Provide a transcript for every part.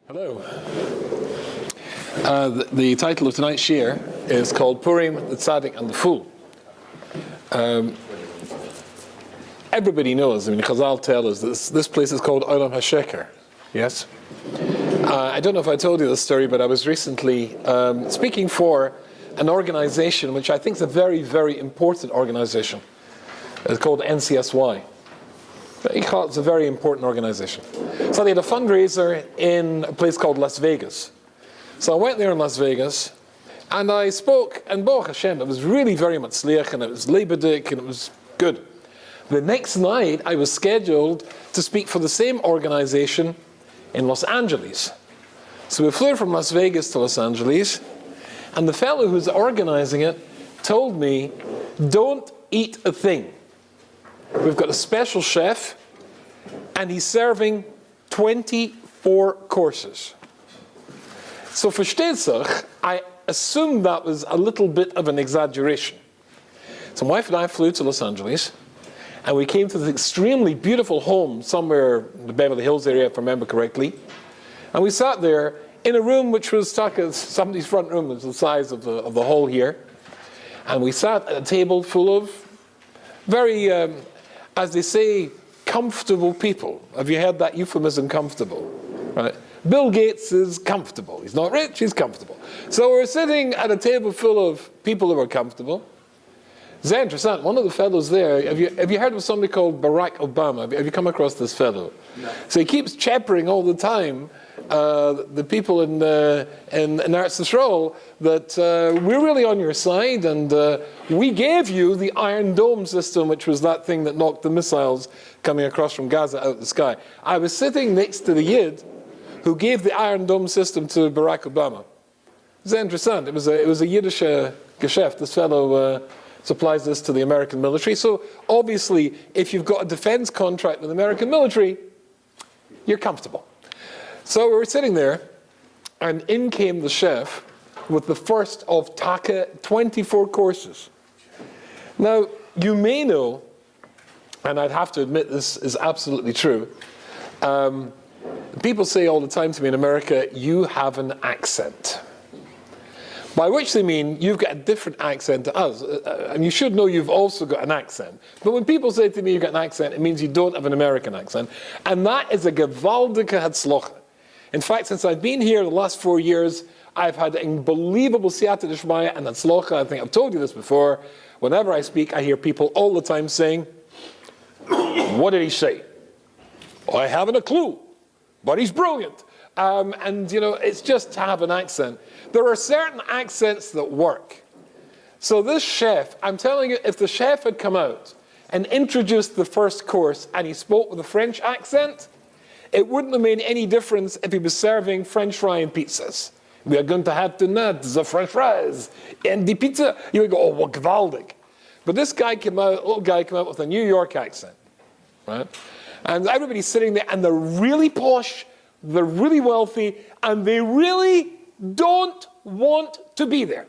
Hello. The title of tonight's shir is called Purim, the Tzadik and the Fool. Everybody knows, Chazal tell us this place is called Olam HaSheker. Yes? I don't know if I told you this story, but I was recently speaking for an organization which I think is a very, very important organization. It's called NCSY. It's a very important organization. So they had a fundraiser in a place called Las Vegas. So I went there in Las Vegas, and I spoke, and Baruch Hashem, it was really very much sliach, and it was lebedik, and it was good. The next night, I was scheduled to speak for the same organization in Los Angeles. So we flew from Las Vegas to Los Angeles, and the fellow who's organizing it told me, don't eat a thing. We've got a special chef, and he's serving 24 courses. So versteht sich, I assumed that was a little bit of an exaggeration. So my wife and I flew to Los Angeles, and we came to this extremely beautiful home somewhere in the Beverly Hills area, if I remember correctly. And we sat there in a room which was somebody's front room, was the size of the hall here. And we sat at a table full of very, as they say, comfortable people. Have you heard that euphemism, comfortable? Right? Bill Gates is comfortable. He's not rich, he's comfortable. So we're sitting at a table full of people who are comfortable. It's very interesting. One of the fellows there, have you heard of somebody called Barack Obama? Have you come across this fellow? No. So he keeps chattering all the time the people in Eretz Yisrael that we're really on your side, and we gave you the Iron Dome system, which was that thing that knocked the missiles coming across from Gaza out of the sky. I was sitting next to the Yid who gave the Iron Dome system to Barack Obama. It's interesting. It was a Yiddish geschäft. This fellow supplies this to the American military. So obviously, if you've got a defense contract with the American military, you're comfortable. So we were sitting there, and in came the chef with the first of 24 courses. Now, you may know, and I'd have to admit this is absolutely true, people say all the time to me in America, you have an accent. By which they mean you've got a different accent to us. And you should know you've also got an accent. But when people say to me you've got an accent, it means you don't have an American accent. And that is a gewaldige Hatzlocha. In fact, since I've been here the last 4 years, I've had unbelievable siyata d'shmaya and Hatzlocha. I think I've told you this before. Whenever I speak, I hear people all the time saying, what did he say? I haven't a clue, but he's brilliant. And it's just to have an accent. There are certain accents that work. So this chef, I'm telling you, if the chef had come out and introduced the first course and he spoke with a French accent, it wouldn't have made any difference if he was serving French fry and pizzas. We are going to have tonight the French fries and the pizza. You would go, oh, what gewaldig. But this guy little guy came out with a New York accent, right? And everybody's sitting there, and they're really posh, they're really wealthy, and they really don't want to be there.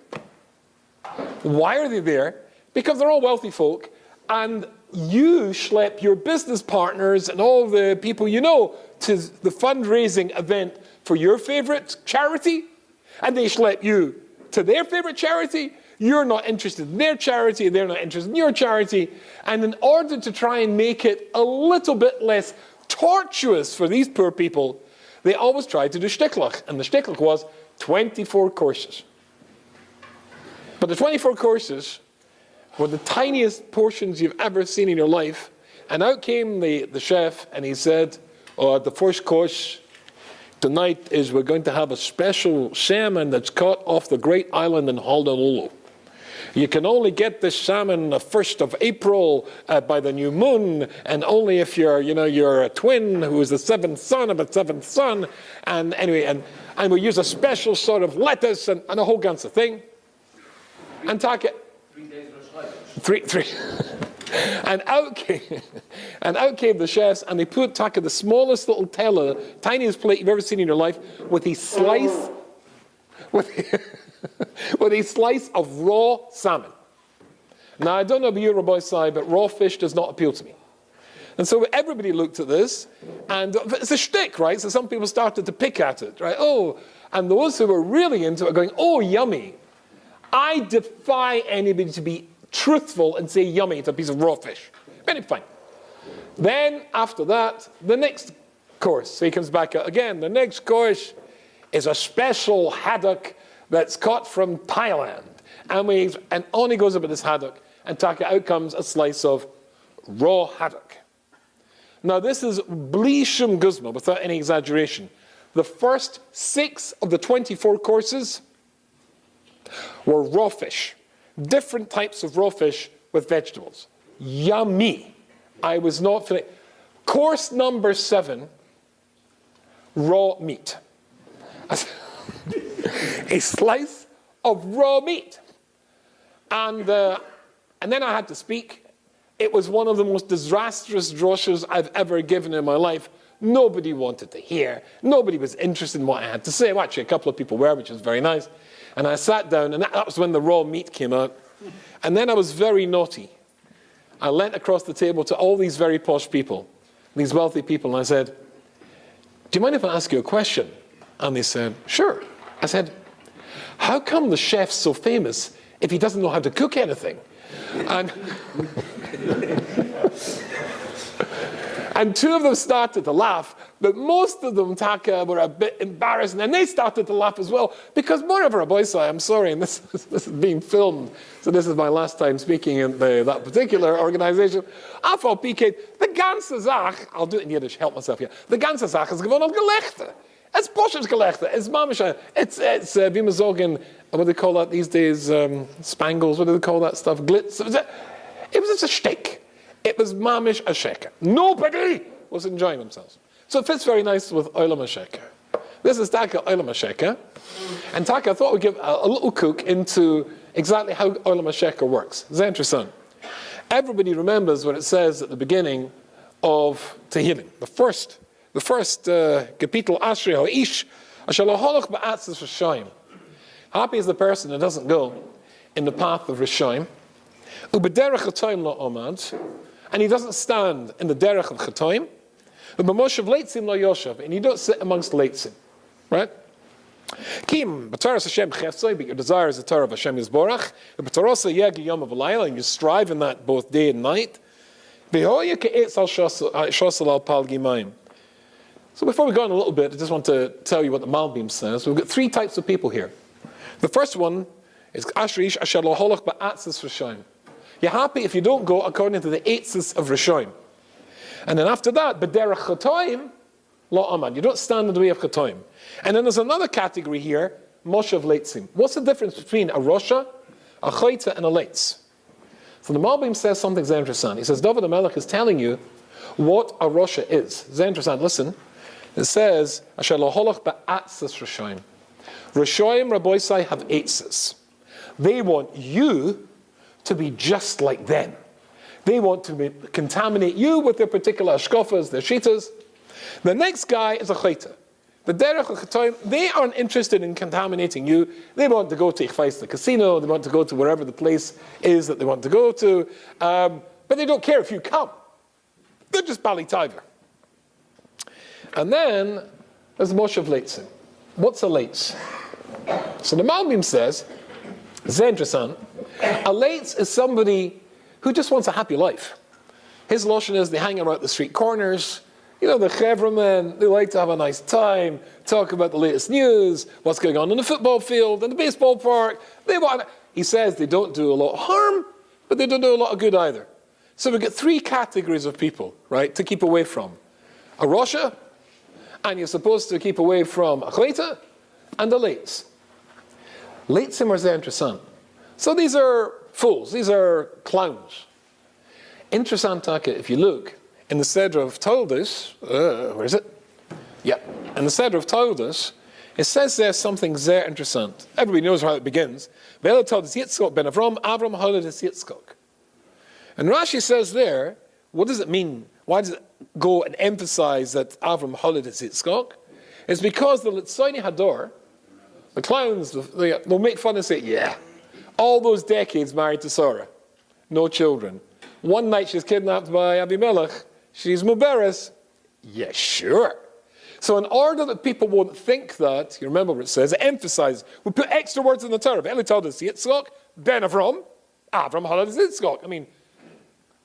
Why are they there? Because they're all wealthy folk, and you schlep your business partners and all the people you know to the fundraising event for your favorite charity, and they schlep you to their favorite charity. You're not interested in their charity, they're not interested in your charity, and in order to try and make it a little bit less tortuous for these poor people, they always tried to do shtiklach, and the shtiklach was 24 courses. But the 24 courses were the tiniest portions you've ever seen in your life, and out came the chef, and he said, the first course tonight is we're going to have a special salmon that's caught off the great island in Honolulu. You can only get this salmon the 1st of April by the new moon, and only if you're a twin who is the seventh son of a seventh son. And anyway, and we use a special sort of lettuce and a whole bunch of thing. And take it. 3 days three. And out came the chefs, and they put the smallest little teller, tiniest plate you've ever seen in your life, with a slice, with a slice of raw salmon. Now, I don't know about you, Rabbi Sai, but raw fish does not appeal to me. And so everybody looked at this, and it's a shtick, right? So some people started to pick at it, right? Oh, and those who were really into it are going, oh, yummy. I defy anybody to be truthful and say yummy, it's a piece of raw fish. Very fine. Then, after that, the next course. So he comes back out again. The next course is a special haddock that's caught from Thailand. And on he goes about this haddock, and out comes a slice of raw haddock. Now this is bli shum guzma, without any exaggeration. The first 6 of the 24 courses were raw fish. Different types of raw fish with vegetables. Yummy. I was not feeling. Course number 7, raw meat. A slice of raw meat. And then I had to speak. It was one of the most disastrous droshes I've ever given in my life. Nobody wanted to hear. Nobody was interested in what I had to say. Well, actually, a couple of people were, which was very nice. And I sat down, and that was when the raw meat came out. And then I was very naughty. I leant across the table to all these very posh people, these wealthy people, and I said, do you mind if I ask you a question? And they said, sure. I said, how come the chef's so famous if he doesn't know how to cook anything? And 2 of them started to laugh, but most of them, were a bit embarrassed, and then they started to laugh as well, because moreover, I'm sorry, and this is being filmed, so this is my last time speaking in that particular organization. Afal PK, the ganze Sache, I'll do it in Yiddish, help myself here, the ganze Sache is gewoon Gelächter. It's Bosch's Gelächter, it's Mamisha, it's wie man sagen, what do they call that these days, spangles, what do they call that stuff, glitz, it was just a shtick. It was mamish a sheker. Nobody was enjoying themselves. So it fits very nice with Olam HaSheker. This is Taka Olam HaSheker. And Taka, I thought we'd give a little cook into exactly how Olam HaSheker works. It's interesting. Everybody remembers what it says at the beginning of Tehillim. The first Kapitel Ashrei Ha'ish Asher lo holach ba'atzis Rishayim. Happy is the person that doesn't go in the path of Rishayim. Ubederech Chatoim lo omad. And he doesn't stand in the derech of Chatoim. Ubamoshav leitzim lo yoshav. And you don't sit amongst leitzim. Right? Kim, b'taras Hashem cheftzoi, but your desire is the Torah of Hashem Yisborach. B'tarasa yegi yom av'layla, and you strive in that both day and night. V'hoya ke'etz al shosel al pal gimayim. So before we go on a little bit, I just want to tell you what the Malbim says. We've got 3 types of people here. The first one is Ashrish asher lo holach ba'atzis Rishayim. You're happy if you don't go according to the eitzes of Rishayim. And then after that, b'derech Chatoim lo amad. You don't stand in the way of Chatoim. And then there's another category here, moshav leitzim. What's the difference between a Rasha, a Chayta, and a Leitz? So the Malbim says something very interesting. He says, David HaMelech is telling you what a Rasha is. Very interesting. Listen. It says, asher lo holach ba'atzis Rishayim. Rishayim Rabboisai have eitzes. They want you to be just like them. They want to contaminate you with their particular ashkofas, their shitas. The next guy is a chayta. The derech of chatoim, they aren't interested in contaminating you. They want to go to the casino, they want to go to wherever the place is that they want to go to, but they don't care if you come. They're just bali taiva. And then there's moshav leitzim. What's a leitz? So the Malbim says, Zendra-san, a leitz is somebody who just wants a happy life. His lotion is they hang around the street corners. You know, the chevra men, they like to have a nice time, talk about the latest news, what's going on in the football field, in the baseball park. He says they don't do a lot of harm, but they don't do a lot of good either. So we've got 3 categories of people, right, to keep away from. A Rasha, and you're supposed to keep away from a Chleita, and a Leitz. Leitzim are interesting. So these are fools, these are clowns. Interessant, if you look in the Seder of Toldus, where is it? Yeah, in the Seder of Toldus, it says there something very interesting. Everybody knows how it begins. Vela Toldus Yitzchok ben Avram Holidus Yitzchok. And Rashi says there, what does it mean? Why does it go and emphasize that Avram Holidus Yitzchok? It's because the Litzoni Hador, the clowns, they'll make fun and say, yeah, all those decades married to Sarah, no children. One night she's kidnapped by Abimelech, she's Muberes. Yeah, sure. So in order that people won't think that, you remember what it says, it emphasizes, we put extra words in the Torah. Eli told us Yitzchak, ben Avram Halad is Yitzchak. I mean,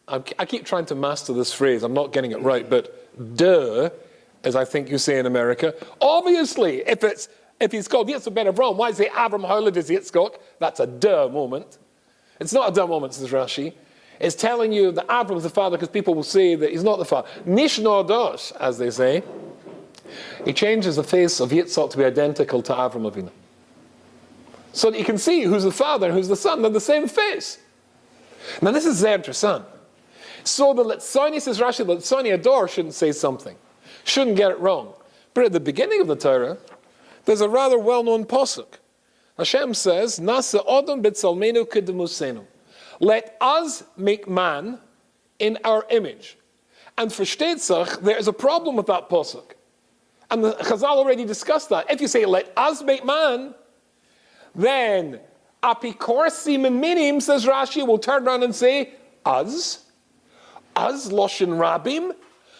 I keep trying to master this phrase. I'm not getting it right, but duh, as I think you say in America. Obviously, if he's called Yitzchak ben Avram, why is he Avram Halad is Yitzchak? That's a duh moment. It's not a duh moment, says Rashi. It's telling you that Avram is the father because people will say that he's not the father. Nish Dosh, as they say. He changes the face of Yitzchak to be identical to Avram Avinu. So that you can see who's the father and who's the son. They're the same face. Now this is very interesting. So the Litzoni, says Rashi, the Litzoni Ador shouldn't say something. Shouldn't get it wrong. But at the beginning of the Torah, there's a rather well-known pasuk. Hashem says, Nasa Odom b'tzalmenu k'demusenu. Let us make man in our image. And for Shtetzach, there is a problem with that pasuk. And the Chazal already discussed that. If you say, let us make man, then apikorsim and minim, says Rashi, will turn around and say, us? Us, Loshin Rabim?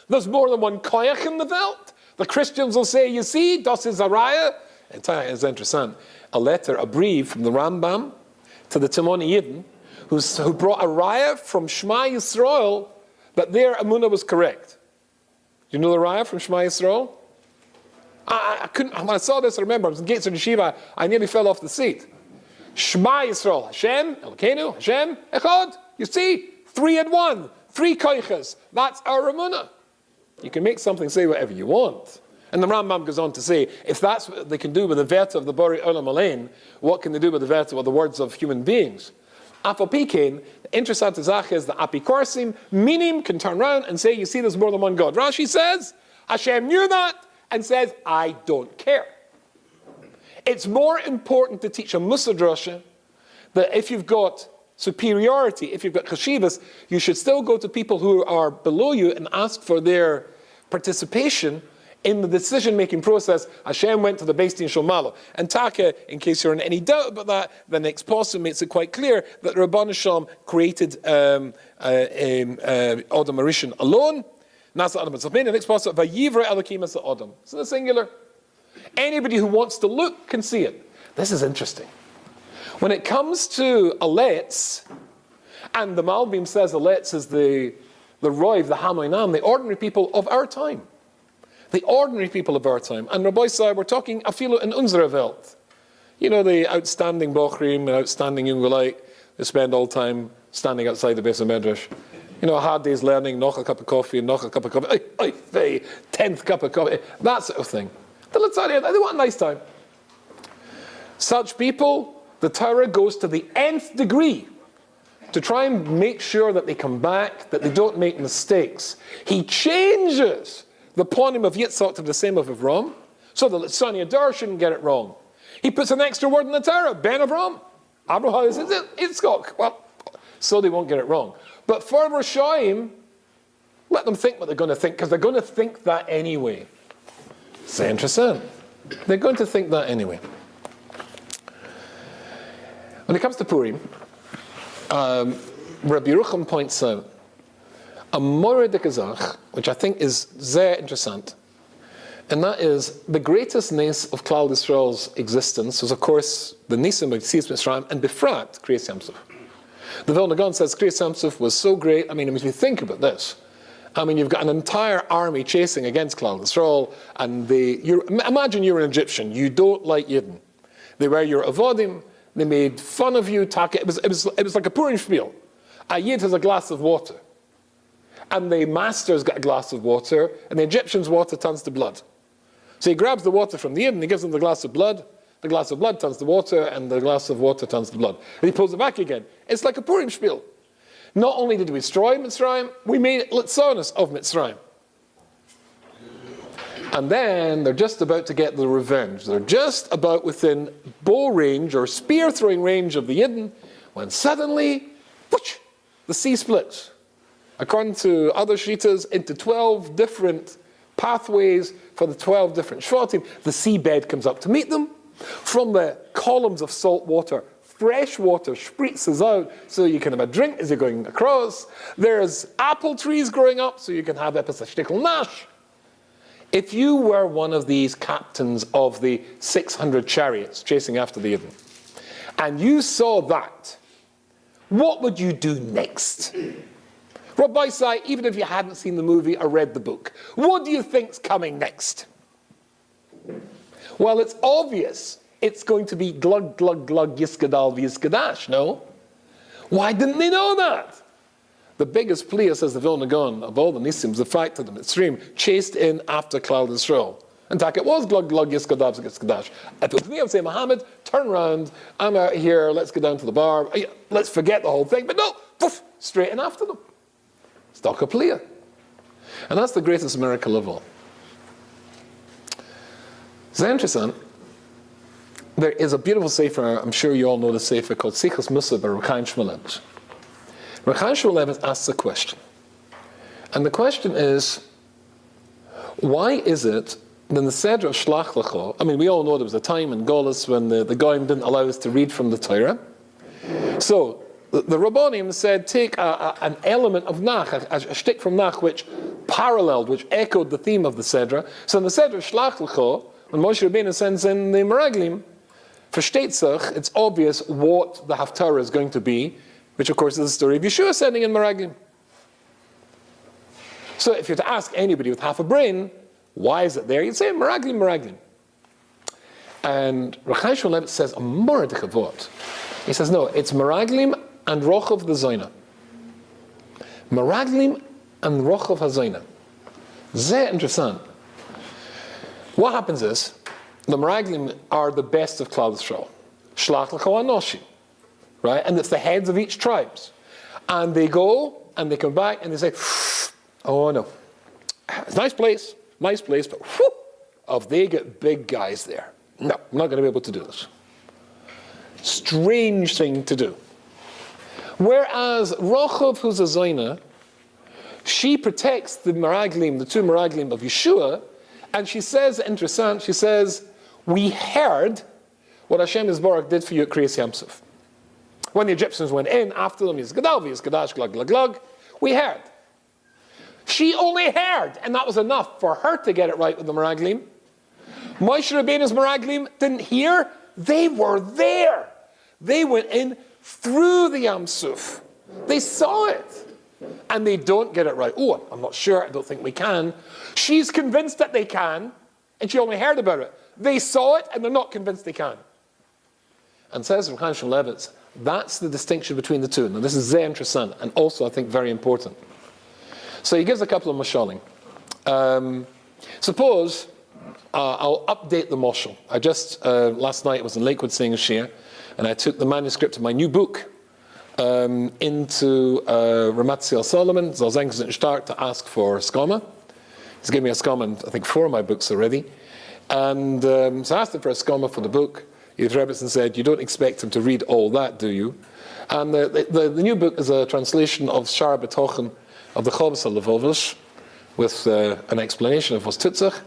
There's more than one koyach in the welt. The Christians will say, you see, das is a raya. It's interesting. A letter, a brief from the Rambam to the Timoni Yidden, who brought a raya from Shema Yisrael that their Amunah was correct. Do you know the raya from Shema Yisrael? I couldn't, when I saw this, I remember, I was in Gates of Yeshiva, I nearly fell off the seat. Shema Yisrael, Hashem, Elokeinu, Hashem, Echad. You see, 3 in 1, 3 koiches. That's our Amunah. You can make something say whatever you want. And the Rambam goes on to say, if that's what they can do with the Veta of the Bori Olam Alein, what can they do with the Veta of the words of human beings? Apopikein, the interesting zach is the apikorsim, minim can turn around and say, you see, there's more than one God. Rashi says, Hashem knew that, and says, I don't care. It's more important to teach a Musar Rasha that if you've got superiority, if you've got chashivas, you should still go to people who are below you and ask for their participation in the decision-making process. Hashem went to the Beis Din Shomalo. And Taka, in case you're in any doubt about that, the next postum makes it quite clear that Rabban Shalom created Adam Arishan alone. Nasa Adam Tzapin, the next postum, Vayivra Elokim as Adam. It's in the singular. Anybody who wants to look can see it. This is interesting. When it comes to Aletz, and the Malbim says Aletz is the Roiv, the Hamoinam, the ordinary people of our time. The ordinary people of our time. And Rabbi Sai, we're talking Afilu in unsere Welt. You know, the outstanding Bochrim and outstanding Jungolite, they spend all time standing outside the Beis HaMedrash. You know, a hard day's learning, knock a cup of coffee, knock a cup of coffee, 10th cup of coffee, that sort of thing. They want a nice time. Such people, the Torah goes to the nth degree to try and make sure that they come back, that they don't make mistakes. He changes the ponim of Yitzhak to the same of Avram, so that Litzani Adar shouldn't get it wrong. He puts an extra word in the Torah, Ben Avram. Abraham is Yitzchak. Well, so they won't get it wrong. But for Rishaim, let them think what they're going to think, because they're going to think that anyway. It's interesting. They're going to think that anyway. When it comes to Purim, Rabbi Yerucham points out a Moreh de Gazach, which I think is very interesting, and that is the greatest nes of Klal Yisrael's existence was, of course, the Nisim of Yetzias Mitzrayim and Befrat, Kriyas Yamsuf. The Vilna Gaon says Kriyas Yamsuf was so great. I mean, if you think about this, I mean, you've got an entire army chasing against Klal Yisrael, and imagine you're an Egyptian. You don't like Yidden. They were your avodim. They made fun of you. It was like a Purim spiel. A Yid has a glass of water, and the master's got a glass of water, and the Egyptian's water turns to blood. So he grabs the water from the Yid, and he gives him the glass of blood. The glass of blood turns to water, and the glass of water turns to blood. And he pulls it back again. It's like a Purim spiel. Not only did we destroy Mitzrayim, we made Litzonis of Mitzrayim. And then they're just about to get the revenge. They're just about within bow range or spear throwing range of the Yidden, when suddenly, whoosh, the sea splits. According to other Shitas, into 12 different pathways for the 12 different Shvatim. The seabed comes up to meet them. From the columns of salt water, fresh water spritzes out so you can have a drink as you're going across. There's apple trees growing up so you can have epis a shtickle nash. If you were one of these captains of the 600 chariots chasing after the Yidden, and you saw that, what would you do next? Rabbi Sai, even if you hadn't seen the movie or read the book, what do you think's coming next? Well, it's obvious. It's going to be glug, glug, glug, yiskadal, yiskadash, no? Why didn't they know that? The biggest plea, says the Vilna Gaon, of all the Nisim, the fact that the Mitzrayim chased in after Klal Yisrael. In fact, it was glug, glug, yiskadav, yiskadash. If it was me, I would say, Muhammad, turn around, I'm out here, let's go down to the bar, let's forget the whole thing. But no, poof, straight in after them. Stock a plea. And that's the greatest miracle of all. It's interesting. There is a beautiful sefer, I'm sure you all know the sefer, called Sichos Musa by Rav Chaim Shmulevitz. Rav Chaim Shmulevitz asks a question. And the question is, why is it that in the Seder of Shlach Lecho, I mean, we all know there was a time in Golis when the Goyim didn't allow us to read from the Torah. So, the Rabbanim said, take an element of Nach, a shtick from Nach, which paralleled, which echoed the theme of the Seder. So in the Seder of Shlach Lecho, when Moshe Rabbeinu sends in the Meraglim, versteht sich, it's obvious what the Haftarah is going to be, which of course is the story of Yeshua sending in Meraglim. So if you're to ask anybody with half a brain, why is it there? You'd say Meraglim, Meraglim. And Rav Chaim Shmulevitz says a moradich avot. He says, no, it's Meraglim and Rochav the Zoina. Meraglim and Rochav HaZoina. Sehr interessant. What happens is, the Meraglim are the best of Klal Yisrael. Shlach Lecho Anoshi. Right? And it's the heads of each tribes. And they go, and they come back, and they say, oh no. It's a nice place, but whew, if they get big guys there, no, I'm not going to be able to do this. Strange thing to do. Whereas Rochav, who's a Zoina, she protects the Meraglim, the two Meraglim of Yeshua, and she says, interessant, she says, we heard what Hashem Yisborach did for you at Kriyas Yamsuf. When the Egyptians went in, after them, Yizgadal, Yizgadash, glug, glug, glug, we heard. She only heard, and that was enough for her to get it right with the Meraglim. Moshe Rabbeinu's Meraglim didn't hear, they were there. They went in through the Yamsuf. They saw it. And they don't get it right. Oh, I'm not sure, I don't think we can. She's convinced that they can, and she only heard about it. They saw it, and they're not convinced they can. And says Rav Chaim Shmulevitz, that's the distinction between the two. Now this is very interesting, and also I think very important. So he gives a couple of mashalim. Suppose I'll update the mashal. I just, last night I was in Lakewood saying a shir, and I took the manuscript of my new book into Ramatziel Solomon, Zalzeng's start to ask for skama. He's given me a skama in, I think, 4 of my books already. And so I asked him for a skama for the book. Yud Rebbetzin said, you don't expect him to read all that, do you? And the new book is a translation of Shar B'tochen of the Chovos HaLevovish with an explanation of what's Tutzach.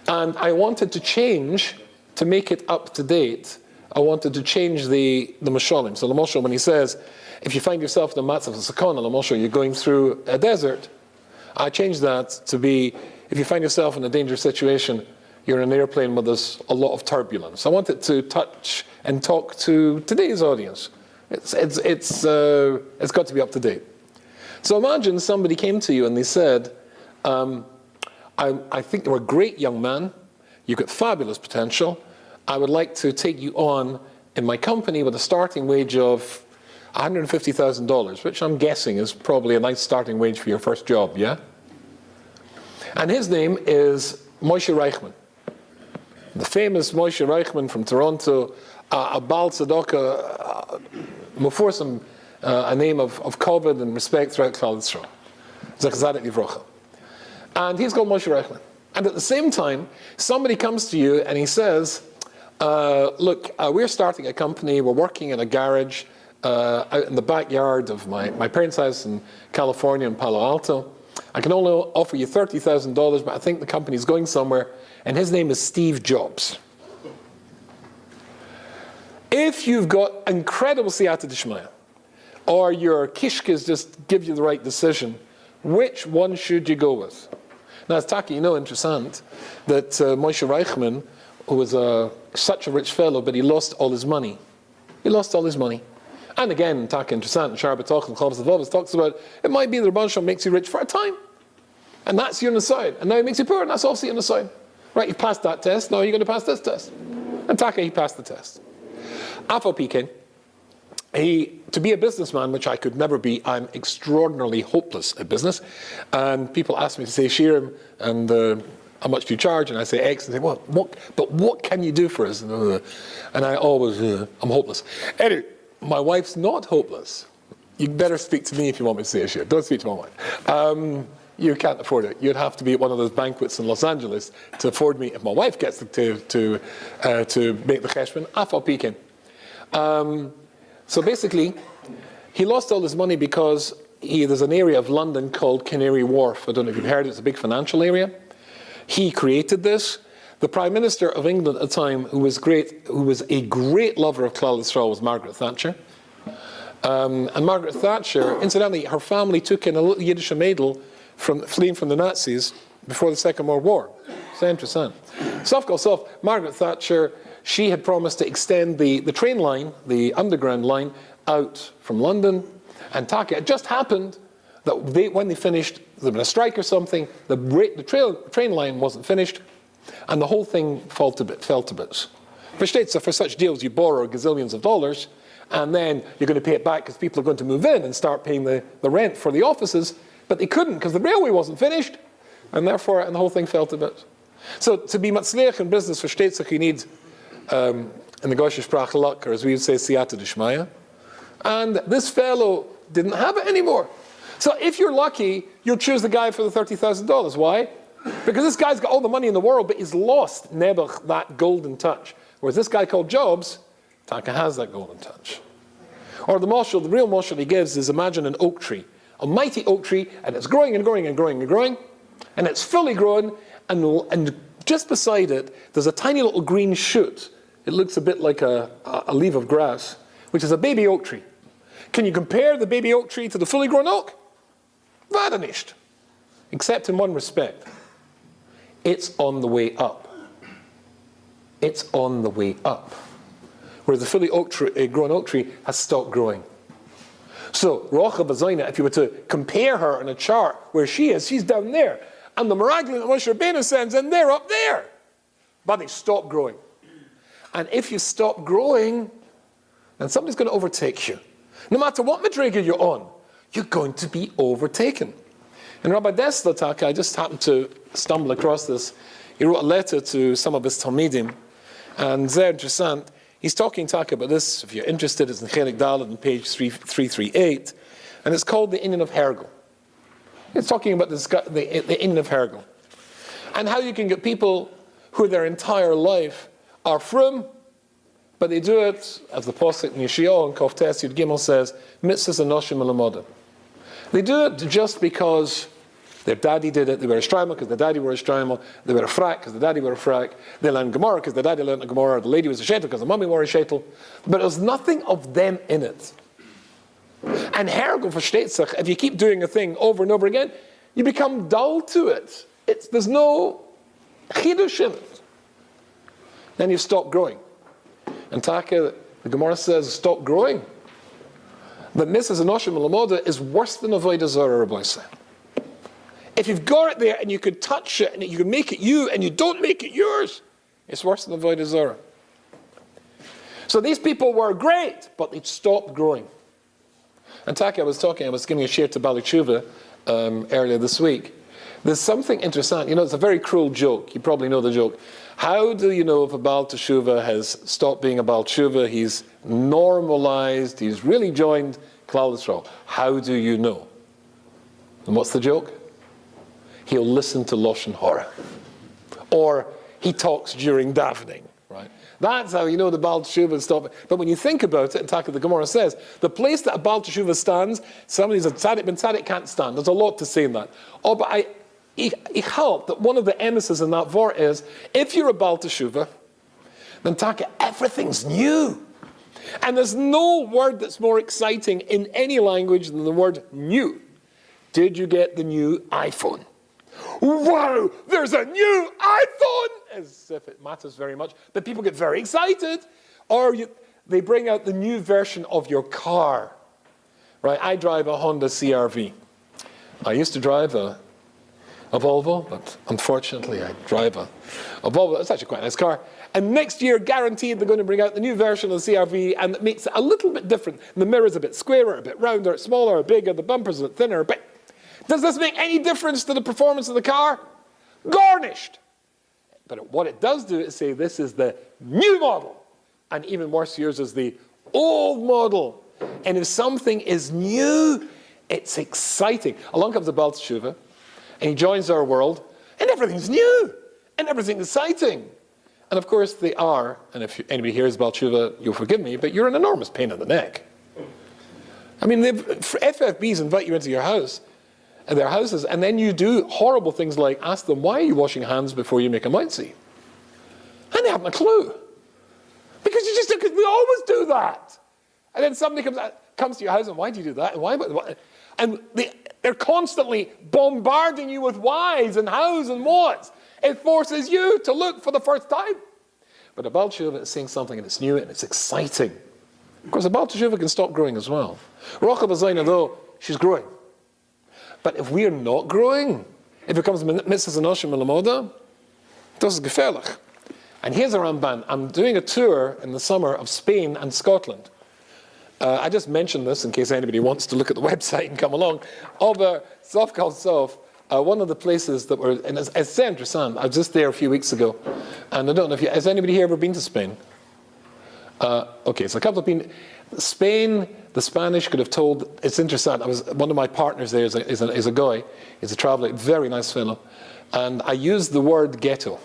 And I wanted to change, to make it up to date, I wanted to change the Mashalim. So the Mashal, when he says, if you find yourself in the Matzav of Sakana, the Mashal, you're going through a desert, I changed that to be, if you find yourself in a dangerous situation, you're in an airplane where there's a lot of turbulence. I wanted to touch and talk to today's audience. It's got to be up to date. So imagine somebody came to you and they said, I think you're a great young man, you've got fabulous potential, I would like to take you on in my company with a starting wage of $150,000, which I'm guessing is probably a nice starting wage for your first job, yeah? And his name is Moshe Reichman. The famous Moshe Reichman from Toronto, a Baal Tzedakah, Meforsim, a name of kavod and respect throughout Klal Yisrael. Zechzadik Livrocha. And he's called Moshe Reichman. And at the same time, somebody comes to you and he says, look, we're starting a company, we're working in a garage out in the backyard of my parents' house in California in Palo Alto. I can only offer you $30,000, but I think the company's going somewhere, and his name is Steve Jobs. If you've got incredible siyata d'shmaya, or your kishkas just give you the right decision, which one should you go with? Now, it's taki, interessant that Moshe Reichman, who was such a rich fellow, but he lost all his money. He lost all his money. And again, taki interessant, and Sharbatoch and Chavos Avavos talks about, it might be the Rebbe Shalom makes you rich for a time. And that's your side. And now he makes you poor, and that's also your side. Right, you've passed that test, now you're going to pass this test. And taki, he passed the test. Afal Pikin, to be a businessman, which I could never be, I'm extraordinarily hopeless at business. And people ask me to say Shirim, and how much do you charge? And I say X, and they say, but what can you do for us? And I always, I'm hopeless. Anyway, my wife's not hopeless. You better speak to me if you want me to say a Shirim. Don't speak to my wife. You can't afford it. You'd have to be at one of those banquets in Los Angeles to afford me, if my wife gets to make the cheshbon, Afal Pikin. So basically, he lost all his money because there's an area of London called Canary Wharf. I don't know if you've heard it. It's a big financial area. He created this. The Prime Minister of England at the time, who was a great lover of Klal Yisrael, was Margaret Thatcher. And Margaret Thatcher, incidentally, her family took in a little Yiddish maidel fleeing from the Nazis before the Second World War. So interesting. Margaret Thatcher, she had promised to extend the train line, the underground line, out from London and Taka. It just happened that when they finished, there was a strike or something, the train line wasn't finished, and the whole thing fell to bits. For such deals, you borrow gazillions of dollars, and then you're going to pay it back because people are going to move in and start paying the rent for the offices, but they couldn't because the railway wasn't finished, and the whole thing fell to bits. So to be matzliach in business, versteht sich, you need, in the Goyish Sprach, luck, or as we would say, siyata d'shmaya. And this fellow didn't have it anymore. So if you're lucky, you'll choose the guy for the $30,000. Why? Because this guy's got all the money in the world, but he's lost Nebuch, that golden touch. Whereas this guy called Jobs, Taka has that golden touch. Or the real marshal he gives is, imagine an oak tree. A mighty oak tree, and it's growing and growing and growing and growing, and it's fully grown, and just beside it, there's a tiny little green shoot. It looks a bit like a leaf of grass, which is a baby oak tree. Can you compare the baby oak tree to the fully grown oak? Vada nicht. Except in one respect. It's on the way up. It's on the way up. Whereas the fully grown oak tree has stopped growing. So, Rocha Bazaina, if you were to compare her on a chart where she is, she's down there. And the Meraglim that Moshe Rabbeinu sends, and they're up there. But they stop growing. And if you stop growing, then somebody's going to overtake you. No matter what madriga you're on, you're going to be overtaken. And Rabbi Dessler Taka, I just happened to stumble across this. He wrote a letter to some of his Talmidim, and Zer Interessant, he's talking Taka about this. If you're interested, it's in Chelik Dalet on page 338, and it's called the Inyan of Hergel. It's talking about the Inyan of Hergel, and how you can get people who their entire life are frum, but they do it, as the Pasuk in Yeshayahu and Koftes Yud Gimel says, mitzvahs anoshim alamodim. They do it just because their daddy did it. They were a shtreimel because their daddy were a shtreimel. They were a frak because their daddy were a frak. They learned Gemara because their daddy learned a Gemara. The lady was a shetel because the mummy were a shetel. But there's nothing of them in it. And Hergel versteht sich, if you keep doing a thing over and over again, you become dull to it. There's no chidush in it. Then you stop growing. And Taka, the Gemara says, stop growing. But Mrs. Anoshim Alamoda is worse than Avodah Zarah, Rabbi say. If you've got it there and you could touch it and you can make it you and you don't make it yours, it's worse than Avodah Zarah. So these people were great, but they'd stopped growing. And Taka, I was giving a share to Bali Tshuva earlier this week. There's something interesting. It's a very cruel joke. You probably know the joke. How do you know if a Baal Teshuvah has stopped being a Baal Teshuvah? He's normalized. He's really joined Klal Yisrael. How do you know? And what's the joke? He'll listen to Lashon Hara. Or he talks during davening. Right? That's how you know the Baal Teshuvah has stopped. But when you think about it, in Taka, the Gemara says, the place that a Baal Teshuvah stands, somebody's a Tzadik ben Tzadik can't stand. There's a lot to say in that. Oh, but I help that one of the emissaries in that vor is, if you're a Baal Teshuvah, then Taka, everything's new. And there's no word that's more exciting in any language than the word new. Did you get the new iPhone? Wow, there's a new iPhone! As if it matters very much. But people get very excited. Or they bring out the new version of your car. Right, I drive a Honda CR-V. I used to drive a Volvo, but unfortunately I drive a Volvo. It's actually quite a nice car. And next year, guaranteed, they're going to bring out the new version of the CR-V, and it makes it a little bit different. The mirror's a bit squarer, a bit rounder, smaller, or bigger. The bumper's a bit thinner. But does this make any difference to the performance of the car? Garnished. But what it does do is say this is the new model. And even worse, yours is the old model. And if something is new, it's exciting. Along comes the Baal Teshuva, and he joins our world, and everything's new, and everything's exciting. And of course they are, and if anybody hears Baal Teshuva, you'll forgive me, but you're an enormous pain in the neck. I mean, FFBs invite you into your house, and their houses, and then you do horrible things like ask them, why are you washing hands before you make a motzi? And they haven't a clue. Because we always do that. And then somebody comes to your house, and why do you do that? And why? And they're constantly bombarding you with whys and hows and whats. It forces you to look for the first time. But a Baal Teshuva is saying something, and it's new, and it's exciting. Of course, a Baal Teshuva can stop growing as well. Rocha B'Zayna, though, she's growing. But if we are not growing, it becomes Mitzvahs Enoshim Melamoda. Das ist gefährlich. And here's a Ramban. I'm doing a tour in the summer of Spain and Scotland. I just mentioned this in case anybody wants to look at the website and come along. Over Sof Kal Sof, one of the places that were, and it's very interesting. I was just there a few weeks ago, and I don't know if has anybody here ever been to Spain? Okay, so a couple of people. Spain, the Spanish could have told. It's interesting. One of my partners there is a guy. He's a traveler, very nice fellow, and I used the word ghetto.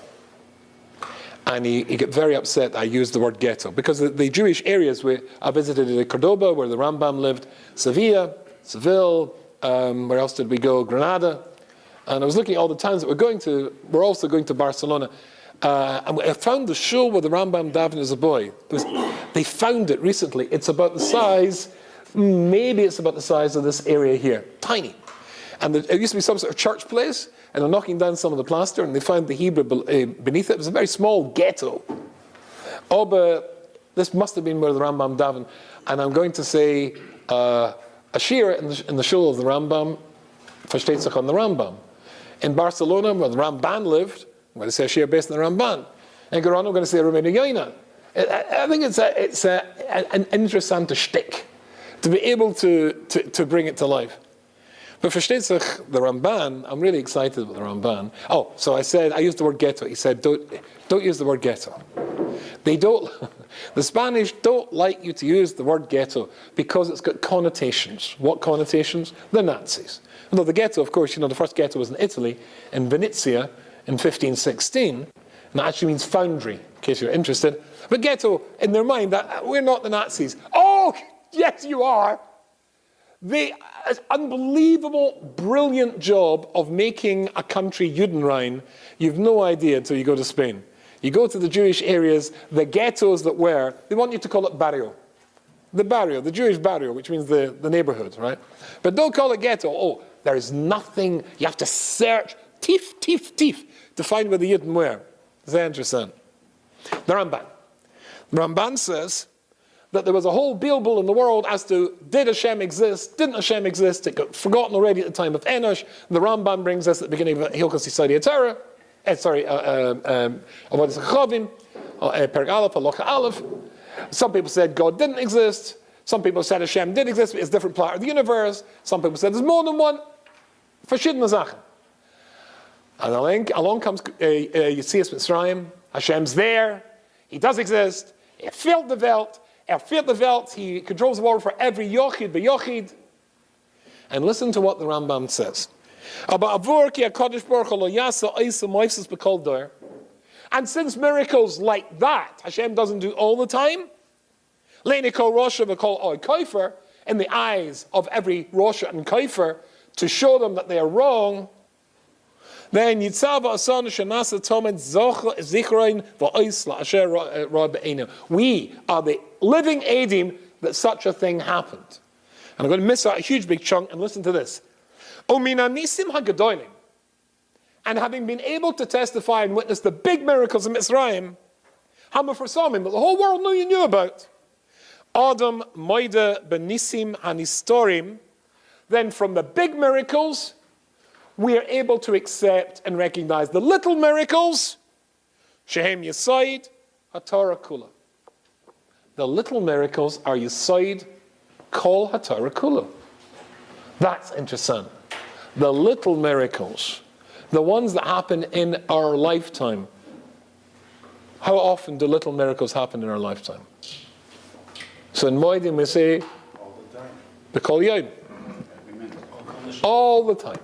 And he got very upset I used the word ghetto, because the Jewish areas I visited in Cordoba, where the Rambam lived, Sevilla, Seville, where else did we go? Granada. And I was looking at all the towns that we're going to. We're also going to Barcelona. And I found the shul where the Rambam davened as a boy. They found it recently. It's about the size, maybe it's about the size of this area here. Tiny. And it used to be some sort of church place, and they're knocking down some of the plaster, and they found the Hebrew beneath it. It was a very small ghetto. Oh, but this must have been where the Rambam davened. And I'm going to say a shir in the shul of the Rambam, versteht sich on the Rambam. In Barcelona, where the Ramban lived, I'm going to say a shir based on the Ramban. In Quran, I'm going to say a Rumeni Yaina. I think it's an interesting shtick to be able to bring it to life. But versteht sich, the Ramban, I'm really excited about the Ramban. Oh, so I used the word ghetto. He said, don't use the word ghetto. The Spanish don't like you to use the word ghetto because it's got connotations. What connotations? The Nazis. Although the ghetto, of course, the first ghetto was in Italy, in Venezia, in 1516. And that actually means foundry, in case you're interested. But ghetto, in their mind, that we're not the Nazis. Oh, yes, you are. Unbelievable, brilliant job of making a country Judenrein. You've no idea until you go to Spain. You go to the Jewish areas, the ghettos that were, they want you to call it barrio. The barrio, the Jewish barrio, which means the neighborhood, right? But don't call it ghetto. Oh, there is nothing, you have to search, tief, to find where the Yidden were. Very interesting. The Ramban. The Ramban says that there was a whole bilbul in the world as to did Hashem exist, didn't Hashem exist, it got forgotten already at the time of Enosh. The Ramban brings us at the beginning of Hilchos Yisodei Torah, Avodas Chavim, Perek Aleph, Halacha Aleph. Some people said God didn't exist. Some people said Hashem did exist, but it's a different part of the universe. Some people said there's more than one. Verschiedene Sachen. And along comes Yetzias Mitzrayim. Hashem's there. He does exist. He filled the Welt. He controls the world for every yochid b'yochid. And listen to what the Rambam says. And since miracles like that, Hashem doesn't do all the time, Rasha in the eyes of every Rasha and Kaifer, to show them that they are wrong, Then Yitzhava Asana Shanasa Tomen Zichroin Va'ois Asher Ra Be'enu. We are the living Edim that such a thing happened. And I'm going to miss out a huge big chunk and listen to this. Omina Nisim HaGadolim. And having been able to testify and witness the big miracles of Mitzrayim, Hamaforsamim, that the whole world knew about. Adam Moida Benisim Hanistorim. Then from the big miracles, we are able to accept and recognize the little miracles. Shehem Yisaid HaTorah Kula. The little miracles are Yisaid Kol HaTorah Kula. That's interesting. The little miracles, the ones that happen in our lifetime. How often do little miracles happen in our lifetime? So in Moedim we say, all the time. The Kol Yom. All the time.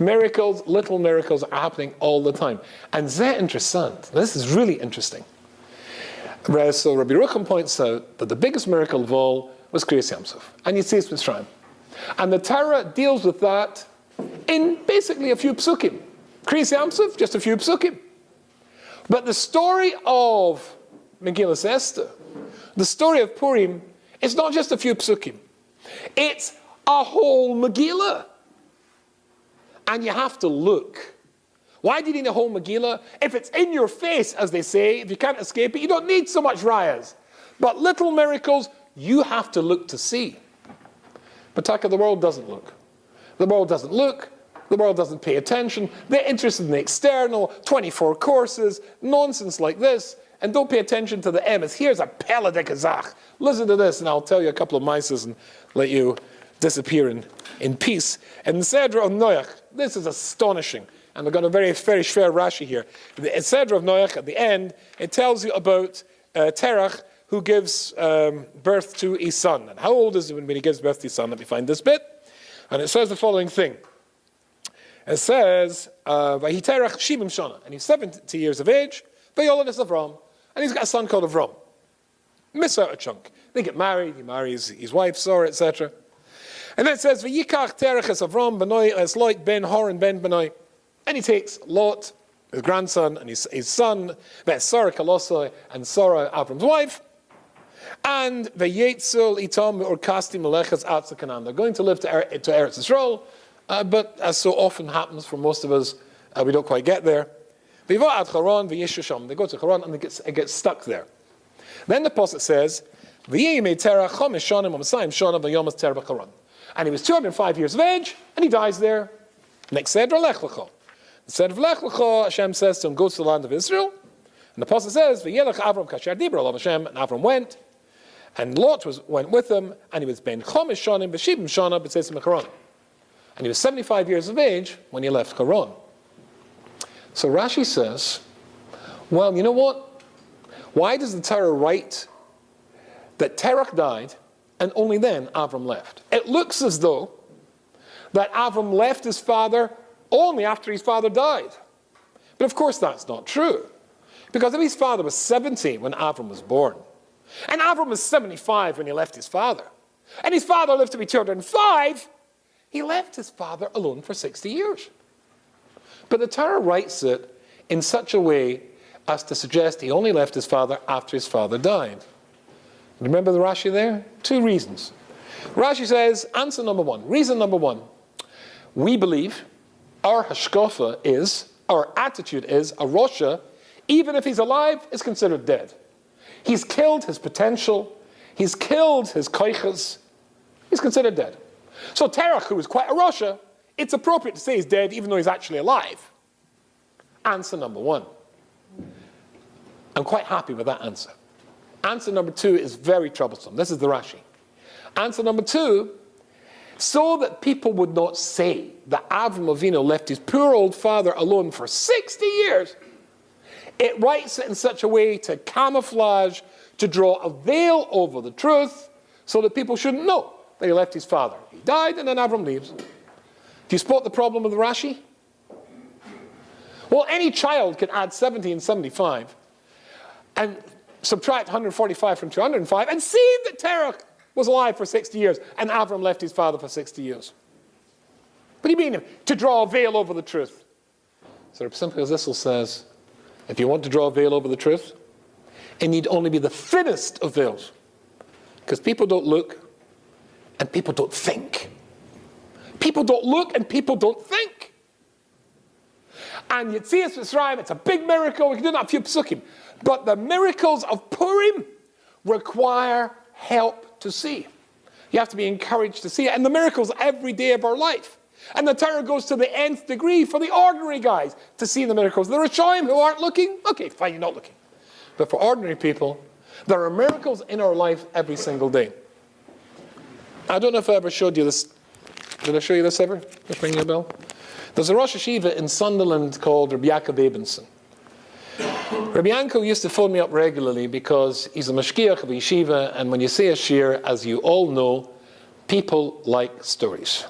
Miracles, little miracles are happening all the time. And that's interesting. This is really interesting. So Rabbi Rucham points out that the biggest miracle of all was Kriyas Yamsuf. And you see it's Mitzrayim. And the Torah deals with that in basically a few psukim. Kriyas Yamsuf, just a few psukim. But the story of Megillas Esther, the story of Purim, it's not just a few psukim. It's a whole Megillah. And you have to look. Why do you need a whole Megillah? If it's in your face, as they say, if you can't escape it, you don't need so much rayas. But little miracles, you have to look to see. But Taka, the world doesn't look. The world doesn't look. The world doesn't pay attention. They're interested in the external, 24 courses, nonsense like this, and don't pay attention to the emes. Here's a Pella de Kazakh. Listen to this, and I'll tell you a couple of mices and let you disappear in peace. And the Seder of Noach, this is astonishing. And we've got a very, very schwer Rasha here. The Seder of Noach, at the end, it tells you about Terach, who gives birth to his son. And how old is he when he gives birth to his son? Let me find this bit. And it says the following thing. It says, Vayiterach Shivim Shana, and he's 70 years of age, Vayoladas Avram, and he's got a son called Avram. Miss out a chunk. They get married, he marries his wife, Sarah, etc. And then it says, Vayikach Terach es Avram Benoi es Lot ben Horan ben Benoi. And he takes Lot, his grandson, and his son, Sarah Kalosai, and Sarah, Avram's wife, and Vayetzel Itam or Kasti Melechas Atza Canaan. They're going to live to Eretz Yisrael, but as so often happens for most of us, we don't quite get there. They go to Haran and it gets stuck there. Then the pasuk says, and he was 205 years of age, and he dies there. Next Seder Lech Lecha. The Seder of Lech Lecha, Hashem says to him, go to the land of Israel. And the pasuk says, V'yelech Avram kasher dibra alav Hashem, and Avram went, and Lot went with him, and he was ben chomish shanim b'shivim shana b'tzesim Haran. And he was 75 years of age when he left Haran. So Rashi says, well, you know what? Why does the Torah write that Terach died and only then Avram left? It looks as though that Avram left his father only after his father died. But of course that's not true. Because if his father was 70 when Avram was born, and Avram was 75 when he left his father, and his father lived to be 205, he left his father alone for 60 years. But the Torah writes it in such a way as to suggest he only left his father after his father died. Remember the Rashi there? Two reasons. Rashi says, answer number one, reason number one, we believe our hashkafa is, our attitude is, a Rasha, even if he's alive, is considered dead. He's killed his potential, he's killed his koiches, he's considered dead. So Terach, who is quite a Rasha, it's appropriate to say he's dead even though he's actually alive. Answer number one. I'm quite happy with that answer. Answer number two is very troublesome. This is the Rashi. Answer number two, so that people would not say that Avram Avinu left his poor old father alone for 60 years, it writes it in such a way to camouflage, to draw a veil over the truth, so that people shouldn't know that he left his father. He died and then Avram leaves. Do you spot the problem with the Rashi? Well, any child can add 70 and 75 and subtract 145 from 205 and see that Terach was alive for 60 years and Avram left his father for 60 years. What do you mean? To draw a veil over the truth. sort of simply as Issel says, if you want to draw a veil over the truth, it need only be the thinnest of veils. Because people don't look and people don't think. People don't look and people don't think. And Yetzias Mitzrayim, it's a big miracle. We can do that a few psukim. But the miracles of Purim require help to see. You have to be encouraged to see it. And the miracles every day of our life. And the Torah goes to the nth degree for the ordinary guys to see the miracles. The Rashaim who aren't looking, okay, fine, you're not looking. But for ordinary people, there are miracles in our life every single day. I don't know if I ever showed you this. Did I show you this ever? Just ringing a bell. There's a Rosh Yeshiva in Sunderland called Rabbi Yaakov Abenson. Rabbi Yanko used to phone me up regularly because he's a mashgiach of a yeshiva, and when you say a shir, as you all know, people like stories.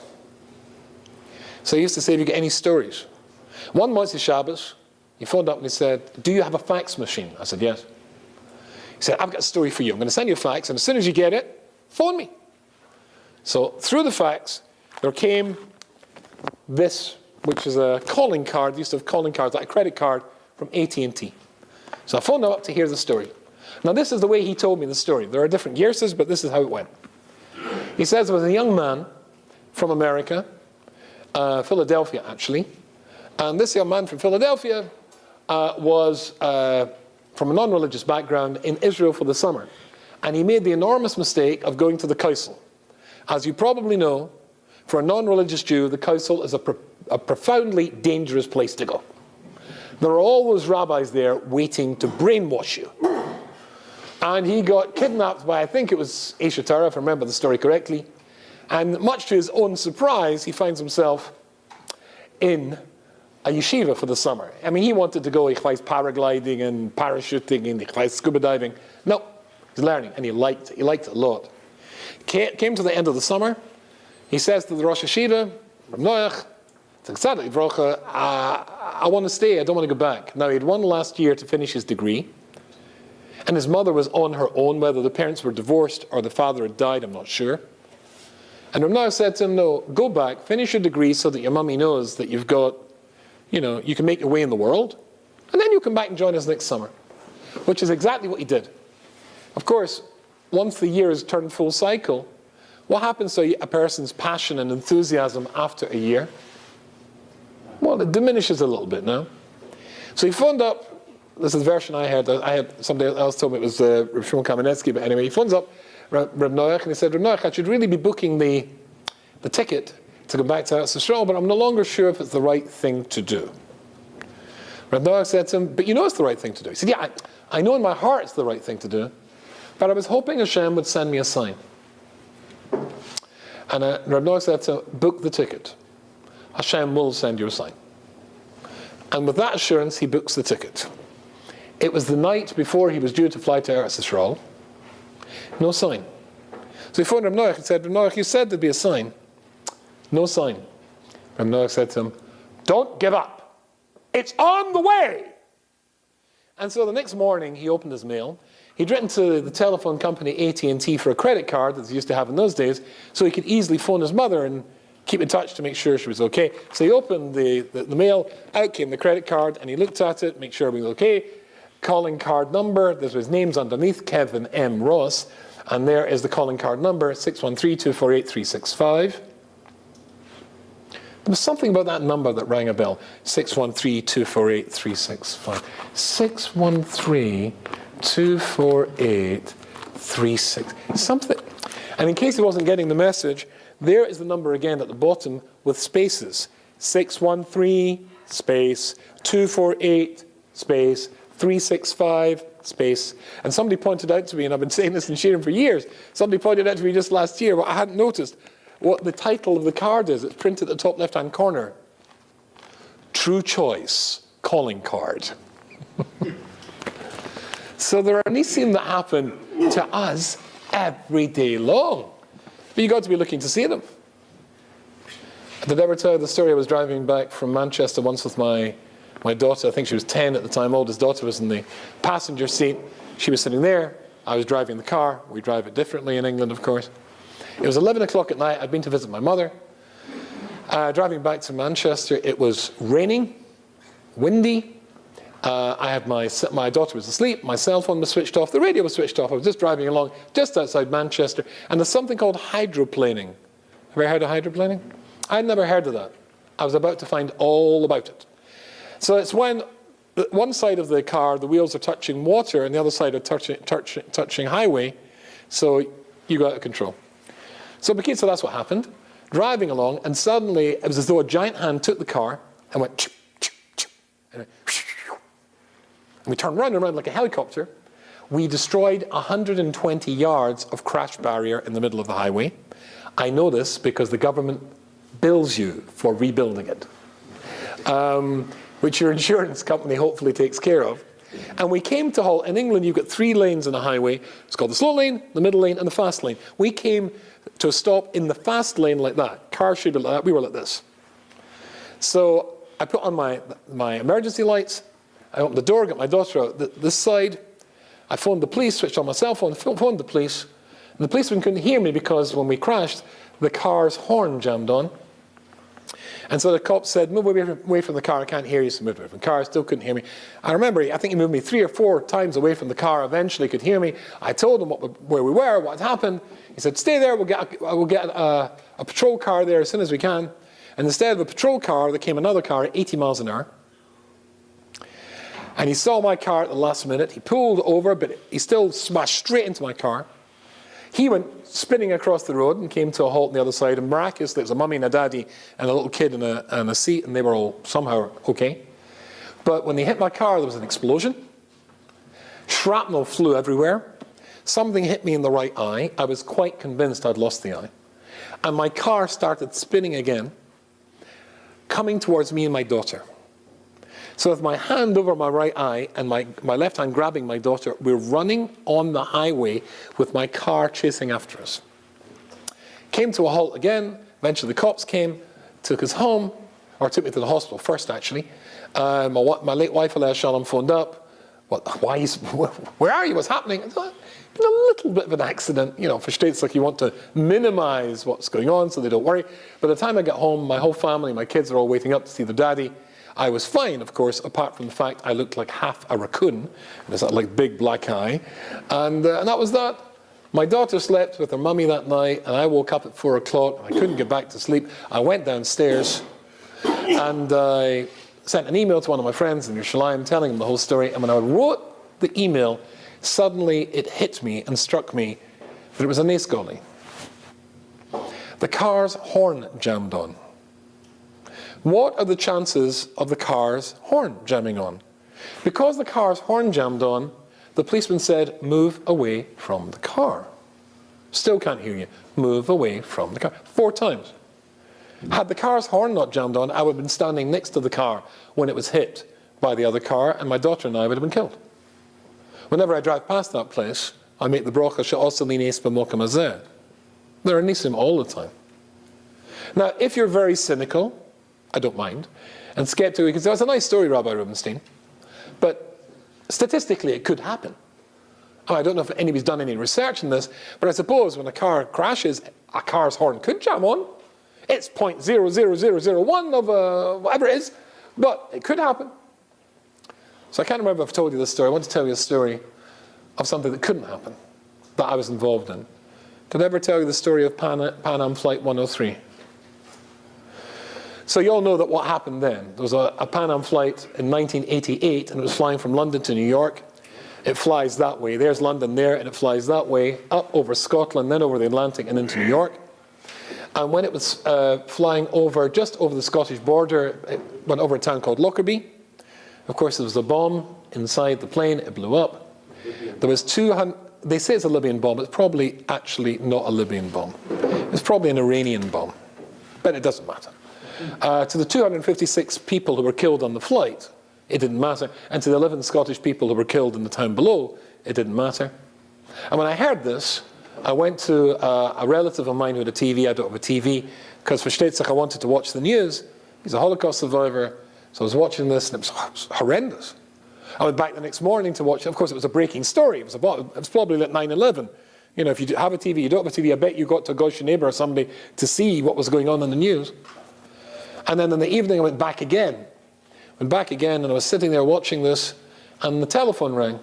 So he used to say, have you got any stories? One Motzei Shabbos, he phoned up and he said, do you have a fax machine? I said, yes. He said, I've got a story for you. I'm going to send you a fax, and as soon as you get it, phone me. So through the fax, there came this, which is a calling card. They used to have calling cards, like a credit card from AT&T. So I phoned him up to hear the story. Now this is the way he told me the story. There are different years, but this is how it went. He says there was a young man from America, Philadelphia actually, and this young man from Philadelphia was from a non-religious background in Israel for the summer. And he made the enormous mistake of going to the Kaisel. As you probably know, for a non-religious Jew, the Kaisel is a profoundly dangerous place to go. There are always rabbis there waiting to brainwash you. And he got kidnapped by, I think it was Aish HaTorah, if I remember the story correctly. And much to his own surprise, he finds himself in a yeshiva for the summer. I mean, he wanted to go paragliding and parachuting and scuba diving. No, he's learning, and he liked it a lot. Came to the end of the summer. He says to the Rosh Yeshiva, Reb Noach, Tzadik, I want to stay, I don't want to go back. Now, he had one last year to finish his degree, and his mother was on her own, whether the parents were divorced or the father had died, I'm not sure. And Reb Noach said to him, no, go back, finish your degree so that your mummy knows that you've got, you can make your way in the world, and then you come back and join us next summer. Which is exactly what he did. Of course, once the year has turned full cycle, what happens to a person's passion and enthusiasm after a year? Well, it diminishes a little bit now. So he phoned up, this is the version I had somebody else told me it was Rav Shimon Kamenetsky, but anyway, he phones up Reb Noach and he said, Reb Noach, I should really be booking the ticket to go back to Eretz Yisrael, but I'm no longer sure if it's the right thing to do. Reb Noach said to him, but you know it's the right thing to do. He said, yeah, I know in my heart it's the right thing to do, but I was hoping Hashem would send me a sign. And Reb Noach said to him, book the ticket. Hashem will send you a sign. And with that assurance, he books the ticket. It was the night before he was due to fly to Eretz Yisrael. No sign. So he phoned Reb Noach and said, Reb Noach, you said there'd be a sign. No sign. Reb Noach said to him, don't give up. It's on the way. And so the next morning, he opened his mail. He'd written to the telephone company AT&T for a credit card that they used to have in those days, so he could easily phone his mother and keep in touch to make sure she was okay. So he opened the mail, out came the credit card, and he looked at it, make sure it was okay. Calling card number, there's his names underneath, Kevin M. Ross, and there is the calling card number, 613-248-365. There was something about that number that rang a bell, 613-248-365. 613-248-36. Something. And in case he wasn't getting the message, there is the number again at the bottom with spaces. 613 space 248 space 365 space. And somebody pointed out to me, and I've been saying this in Shirim for years, somebody pointed out to me just last year, what I hadn't noticed, what the title of the card is. It's printed at the top left-hand corner. True Choice Calling Card. So there are nisim that happen to us every day long. But you've got to be looking to see them. Did I ever tell you the story? I was driving back from Manchester once with my daughter. I think she was 10 at the time. Oldest daughter was in the passenger seat. She was sitting there. I was driving the car. We drive it differently in England, of course. It was 11 o'clock at night. I'd been to visit my mother. Driving back to Manchester, it was raining. windy. I had my daughter was asleep, my cell phone was switched off, the radio was switched off. I was just driving along just outside Manchester, and there's something called hydroplaning. Have you heard of hydroplaning? I'd never heard of that. I was about to find all about it. So it's when one side of the car, the wheels are touching water, and the other side are touching highway, so you got out of control. So that's what happened. Driving along, and suddenly it was as though a giant hand took the car and went chip, chip, chip, and we turned round and round like a helicopter. We destroyed 120 yards of crash barrier in the middle of the highway. I know this because the government bills you for rebuilding it, which your insurance company hopefully takes care of. And we came to halt. In England, you've got 3 lanes in a highway. It's called the slow lane, the middle lane, and the fast lane. We came to a stop in the fast lane like that. Cars should be like that. We were like this. So I put on my emergency lights. I opened the door, got my daughter out this side. I phoned the police, switched on my cell phone, phoned the police. And the policeman couldn't hear me because when we crashed, the car's horn jammed on. And so the cop said, move away from the car, I can't hear you. So moved away from the car, still couldn't hear me. I remember, I think he moved me 3 or 4 times away from the car, eventually could hear me. I told him where we were, what had happened. He said, stay there, we'll get a patrol car there as soon as we can. And instead of a patrol car, there came another car at 80 miles an hour. And he saw my car at the last minute. He pulled over, but he still smashed straight into my car. He went spinning across the road and came to a halt on the other side. And miraculously, there was a mummy and a daddy and a little kid in a seat, and they were all somehow okay. But when they hit my car, there was an explosion. Shrapnel flew everywhere. Something hit me in the right eye. I was quite convinced I'd lost the eye. And my car started spinning again, coming towards me and my daughter. So with my hand over my right eye and my left hand grabbing my daughter, we're running on the highway with my car chasing after us. Came to a halt again. Eventually the cops came, took us home, or took me to the hospital first actually. My late wife, Alea Shalom, phoned up. Where are you? What's happening? A little bit of an accident, for states like you want to minimize what's going on so they don't worry. By the time I get home, my whole family, my kids are all waiting up to see their daddy. I was fine, of course, apart from the fact I looked like half a raccoon. There's that like big black eye. And that was that. My daughter slept with her mummy that night, and I woke up at 4 o'clock. I couldn't get back to sleep. I went downstairs, and I sent an email to one of my friends in Yerushalayim telling him the whole story. And when I wrote the email, suddenly it hit me and struck me that it was a nes goli. The car's horn jammed on. What are the chances of the car's horn jamming on? Because the car's horn jammed on, the policeman said, move away from the car. Still can't hear you. Move away from the car. 4 times. Had the car's horn not jammed on, I would have been standing next to the car when it was hit by the other car, and my daughter and I would have been killed. Whenever I drive past that place, I make the bracha she'osalin es b'mokem hazeh. They're in nisim all the time. Now, if you're very cynical, I don't mind, and skeptical, because that's a nice story, Rabbi Rubenstein, but statistically it could happen. I don't know if anybody's done any research on this, but I suppose when a car crashes, a car's horn could jam on. It's 0.00001 of whatever it is, but it could happen. So I can't remember if I've told you this story. I want to tell you a story of something that couldn't happen, that I was involved in. Could I ever tell you the story of Pan Am Flight 103? So you all know that what happened then. There was a Pan Am flight in 1988, and it was flying from London to New York. It flies that way. There's London there, and it flies that way, up over Scotland, then over the Atlantic, and into New York. And when it was flying just over the Scottish border, it went over a town called Lockerbie. Of course, there was a bomb inside the plane. It blew up. There was 200... They say it's a Libyan bomb. It's probably actually not a Libyan bomb. It's probably an Iranian bomb. But it doesn't matter. To the 256 people who were killed on the flight, it didn't matter. And to the 11 Scottish people who were killed in the town below, it didn't matter. And when I heard this, I went to a relative of mine who had a TV. I don't have a TV, because for Shtetzach I wanted to watch the news. He's a Holocaust survivor. So I was watching this, and it was horrendous. I went back the next morning to watch it. Of course, it was a breaking story. It was probably like 9/11. If you have a TV, you don't have a TV, I bet you got to go to your neighbor or somebody to see what was going on in the news. And then in the evening, I went back again. went back again, and I was sitting there watching this, and the telephone rang.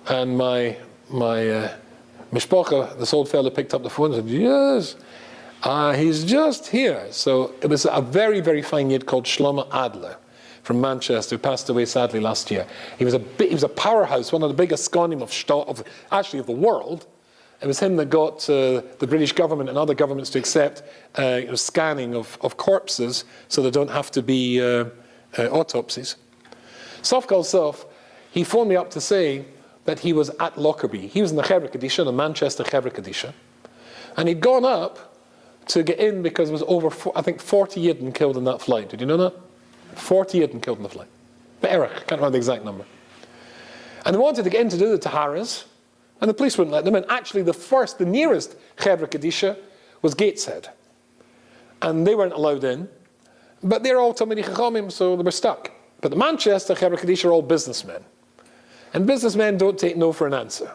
And my mishpacha, this old fellow, picked up the phone and said, yes, he's just here. So it was a very, very fine yid called Shlomo Adler from Manchester, who passed away sadly last year. He was a powerhouse, one of the biggest skonim of the world. It was him that got the British government and other governments to accept scanning of corpses so there don't have to be autopsies. Sof Kol Sof, he phoned me up to say that he was at Lockerbie. He was in the Chevra Kadisha, the Manchester Chevra Kadisha. And he'd gone up to get in because there was over, I think, 40 Yidden killed in that flight. Did you know that? 40 Yidden killed in the flight. Be'erach, I can't remember the exact number. And they wanted to get in to do the Taharas, and the police wouldn't let them in. Actually, the nearest Chevra Kadisha was Gateshead. And they weren't allowed in. But they're all Talmidei Chachamim, so they were stuck. But the Manchester Chevra Kadisha are all businessmen. And businessmen don't take no for an answer.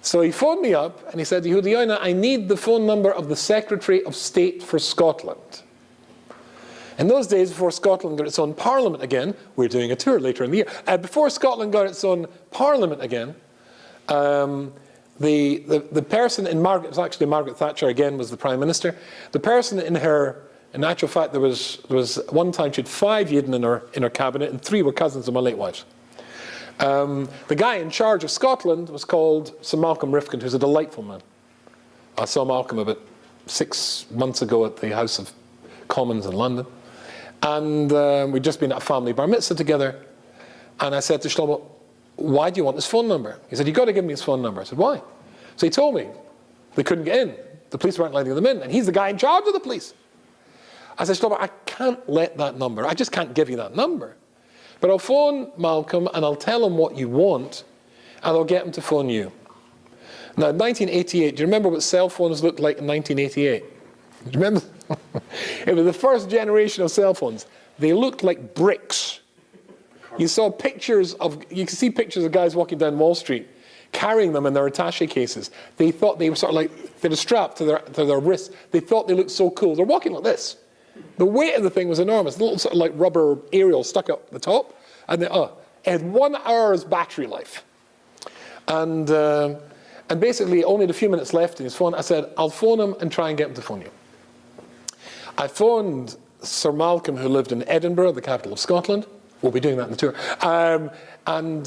So he phoned me up and he said, Yehudi Yoina, I need the phone number of the Secretary of State for Scotland. In those days, before Scotland got its own parliament again, we're doing a tour later in the year, before Scotland got its own parliament again, the person in Margaret, it was actually Margaret Thatcher again, was the Prime Minister. The person in actual fact, there was one time she had 5 Yidden in her cabinet, and 3 were cousins of my late wife's. The guy in charge of Scotland was called Sir Malcolm Rifkind, who's a delightful man. I saw Malcolm about 6 months ago at the House of Commons in London. And we'd just been at a family bar mitzvah together. And I said to Shlomo, why do you want his phone number? He said, you've got to give me his phone number. I said, why? So he told me they couldn't get in. The police weren't letting them in. And he's the guy in charge of the police. I said, Shlomo, I can't let that number. I just can't give you that number. But I'll phone Malcolm and I'll tell him what you want and I'll get him to phone you. Now, in 1988, do you remember what cell phones looked like in 1988? Do you remember? It was the first generation of cell phones. They looked like bricks. You saw pictures you can see pictures of guys walking down Wall Street carrying them in their attaché cases. They thought they were sort of like, they had a strap to their wrists. They thought they looked so cool. They're walking like this. The weight of the thing was enormous. A little sort of like rubber aerial stuck up the top. And it had 1 hour's battery life. And basically, only had a few minutes left in his phone. I said, I'll phone him and try and get him to phone you. I phoned Sir Malcolm, who lived in Edinburgh, the capital of Scotland. We'll be doing that in the tour. And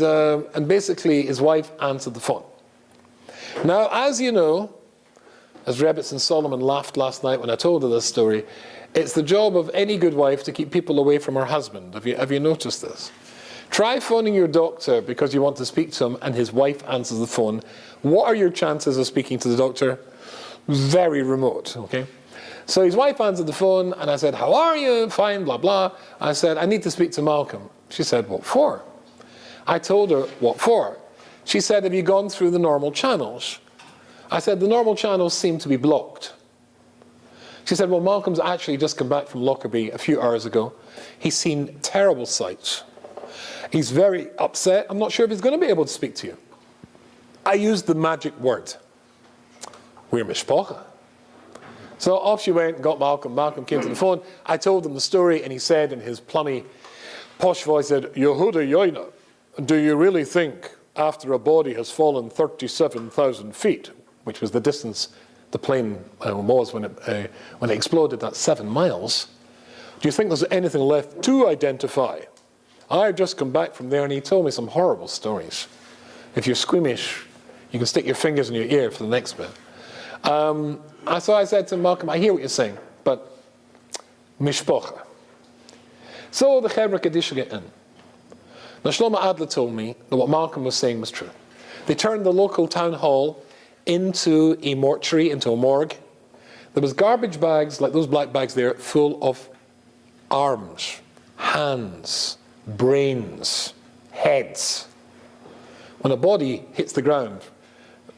basically, his wife answered the phone. Now, as you know, as Rebitz and Solomon laughed last night when I told her this story, it's the job of any good wife to keep people away from her husband. Have you noticed this? Try phoning your doctor because you want to speak to him and his wife answers the phone. What are your chances of speaking to the doctor? Very remote, okay? So his wife answered the phone and I said, how are you? Fine, blah, blah. I said, I need to speak to Malcolm. She said, what for? I told her, what for? She said, have you gone through the normal channels? I said, the normal channels seem to be blocked. She said, well, Malcolm's actually just come back from Lockerbie a few hours ago. He's seen terrible sights. He's very upset. I'm not sure if he's going to be able to speak to you. I used the magic word. We're mishpacha. So off she went and got Malcolm. Malcolm came to the phone. I told him the story, and he said in his plummy, posh voice, said, Yehuda Yoina, do you really think after a body has fallen 37,000 feet, which was the distance the plane was when it exploded, that's 7 miles, do you think there's anything left to identify? I've just come back from there, and he told me some horrible stories. If you're squeamish, you can stick your fingers in your ear for the next bit. So I said to Malcolm, I hear what you're saying, but mishpocha. So the Chevra Kadisha get in. Now Shlomo Adler told me that what Malcolm was saying was true. They turned the local town hall into a mortuary, into a morgue. There was garbage bags, like those black bags there, full of arms, hands, brains, heads. When a body hits the ground,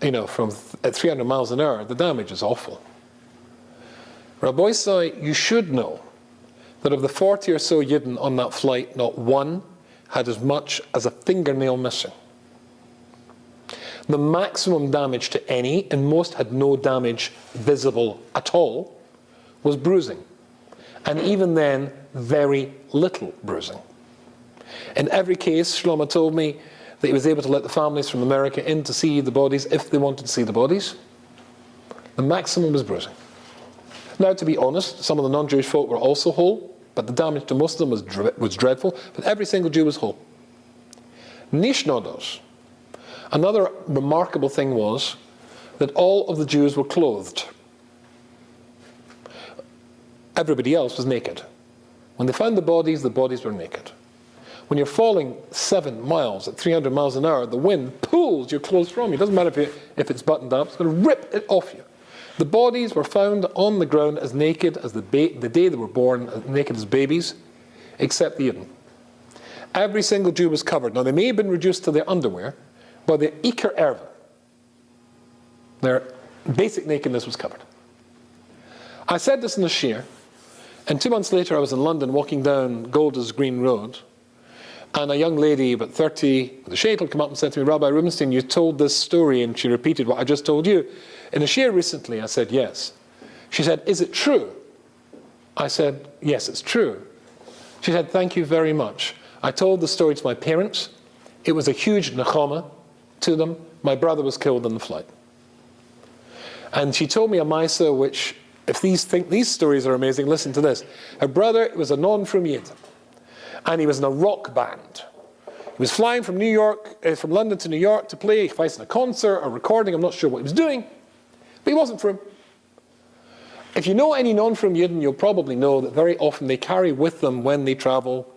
at 300 miles an hour, the damage is awful. Rabbi Isai, you should know that of the 40 or so Yidden on that flight, not one had as much as a fingernail missing. The maximum damage to any, and most had no damage visible at all, was bruising. And even then, very little bruising. In every case, Shlomo told me that he was able to let the families from America in to see the bodies if they wanted to see the bodies. The maximum was bruising. Now, to be honest, some of the non-Jewish folk were also whole, but the damage to most of them was dreadful, but every single Jew was whole. Nishnodos. Another remarkable thing was that all of the Jews were clothed. Everybody else was naked. When they found the bodies were naked. When you're falling 7 miles at 300 miles an hour, the wind pulls your clothes from you. It doesn't matter if it's buttoned up, it's going to rip it off you. The bodies were found on the ground as naked as the day they were born, as naked as babies, except the Yidden. Every single Jew was covered. Now, they may have been reduced to their underwear, but their Iker Erva, their basic nakedness, was covered. I said this in the Shir, and 2 months later I was in London walking down Golders Green Road, and a young lady, about 30, with a sheitel, came up and said to me, Rabbi Rubenstein, you told this story, and she repeated what I just told you. In a shir recently, I said, yes. She said, is it true? I said, yes, it's true. She said, thank you very much. I told the story to my parents. It was a huge nechama to them. My brother was killed in the flight. And she told me a maisa which, if these stories are amazing, listen to this. Her brother was a non-from Yid, and he was in a rock band. He was flying from from London to New York to play, if in a concert or recording, I'm not sure what he was doing, but he wasn't from. If you know any non-from Yidden, you'll probably know that very often they carry with them when they travel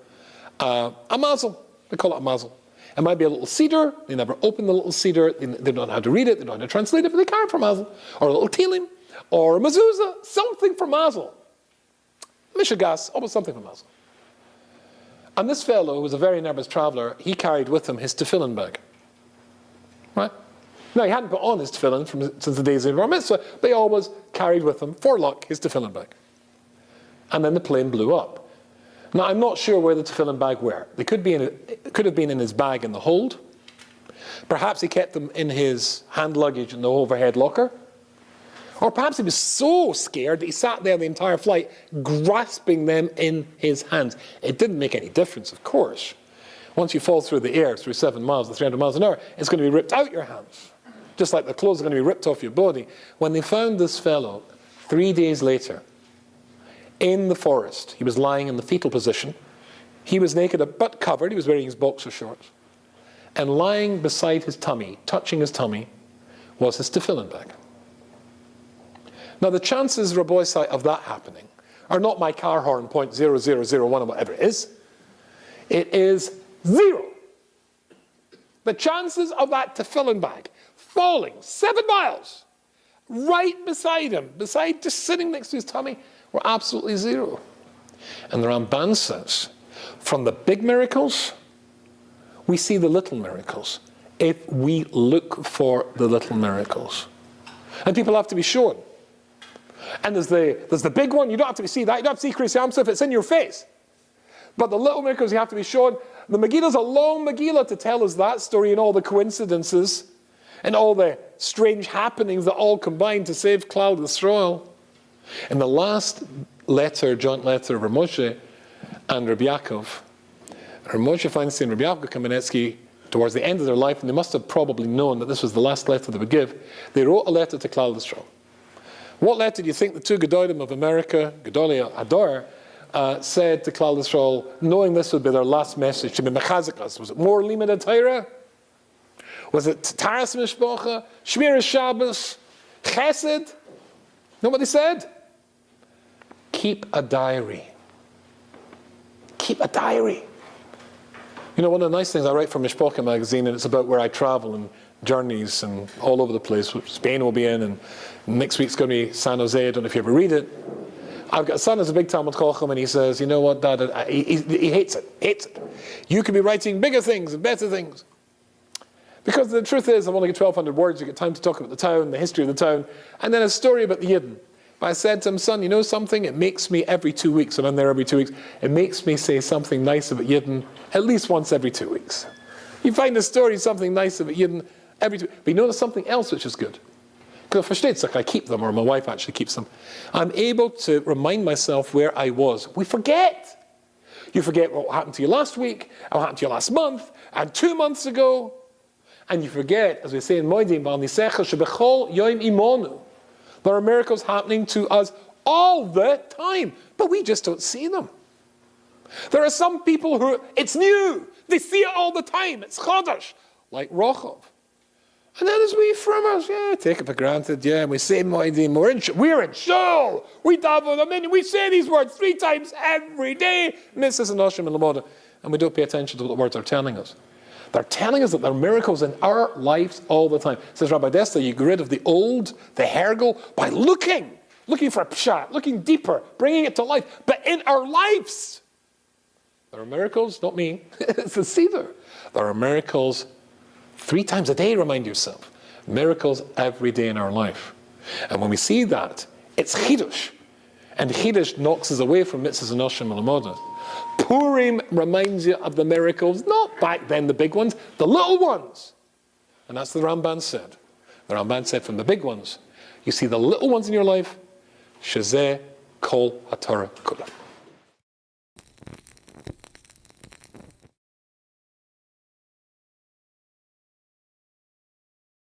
a mazel. They call it a mazel. It might be a little cedar. They never open the little cedar. They don't know how to read it. They don't know how to translate it, but they carry it for mazel. Or a little tilim, or a mezuzah, something for mazel. Mishagas, almost something for mazel. And this fellow, who was a very nervous traveler, he carried with him his tefillin bag. Right? Now, he hadn't put on his tefillin since the days of Bar Mitzvah, but he always carried with him, for luck, his tefillin bag. And then the plane blew up. Now, I'm not sure where the tefillin bag were. It could have been in his bag in the hold. Perhaps he kept them in his hand luggage in the overhead locker. Or perhaps he was so scared that he sat there the entire flight grasping them in his hands. It didn't make any difference, of course. Once you fall through the air, through 7 miles to 300 miles an hour, it's going to be ripped out your hands. Just like the clothes are going to be ripped off your body. When they found this fellow, 3 days later, in the forest, he was lying in the fetal position. He was naked but covered. He was wearing his boxer shorts. And lying beside his tummy, touching his tummy, was his tefillin bag. Now, the chances, Rabbi Sai, of that happening are not my car horn .0001 or whatever it is. It is 0. The chances of that tefillin bag falling 7 miles right beside him, just sitting next to his tummy, were absolutely 0. And the Ramban says, from the big miracles, we see the little miracles if we look for the little miracles. And people have to be shown. And there's the big one, you don't have to see that, you don't have to see Chris Yamsuf, it's in your face. But the little miracles you have to be shown. The Megillah's a long Megillah to tell us that story and all the coincidences and all the strange happenings that all combine to save Klal Yisrael. In the last letter, joint letter of Rav Moshe and Rabbi Yaakov, Rav Moshe Feinstein and Rabbi Yaakov Kamenetsky, towards the end of their life, and they must have probably known that this was the last letter they would give, they wrote a letter to Klal Yisrael. What letter do you think the two Gedolim of America, Gedolei Ador, said to Klal Yisrael, knowing this would be their last message, to be mechazikas? Was it more limud Torah? Was it taras mishpacha, shmiras Shabbos, chesed? Know what they said? Keep a diary. Keep a diary. You know, one of the nice things I write for Mishpacha magazine, and it's about where I travel and journeys and all over the place. Spain will be in, and next week's going to be San Jose. I don't know if you ever read it. I've got a son who's a big Talmud Chacham, and he says, you know what, Dad, he hates it. You could be writing bigger things and better things. Because the truth is, I've only got 1,200 words. You get time to talk about the town, the history of the town, and then a story about the Yidden. But I said to him, son, you know something? It makes me every 2 weeks, and I'm there every 2 weeks, it makes me say something nice about Yidden at least once every 2 weeks. You find a story, something nice about Yidden every 2 weeks. But you know there's something else which is good. Because versteht's like I keep them, or my wife actually keeps them. I'm able to remind myself where I was. We forget. You forget what happened to you last week, and what happened to you last month, and 2 months ago. And you forget, as we say in Moedim, there are miracles happening to us all the time, but we just don't see them. There are some people who, it's new, they see it all the time, it's Chodesh, like Rochov. And then as we from us, take it for granted, and we say Moedim, we're in shul, we daven, we say these words 3 times every day, Mrs. and Oshim and Lamoda, and we don't pay attention to what the words are telling us. They're telling us that there are miracles in our lives all the time. Says Rabbi Desta, you get rid of the old, the hergel, by looking for a pshat, looking deeper, bringing it to life. But in our lives, there are miracles, not me, it's the Seder. There are miracles 3 times a day, remind yourself. Miracles every day in our life. And when we see that, it's Chidush. And Chidush knocks us away from mitzvahs and Oshim and Lamoda. Purim reminds you of the miracles, not back then the big ones, the little ones. And that's what the Ramban said. The Ramban said from the big ones, you see the little ones in your life, Shezeh Kol HaTorah Kula.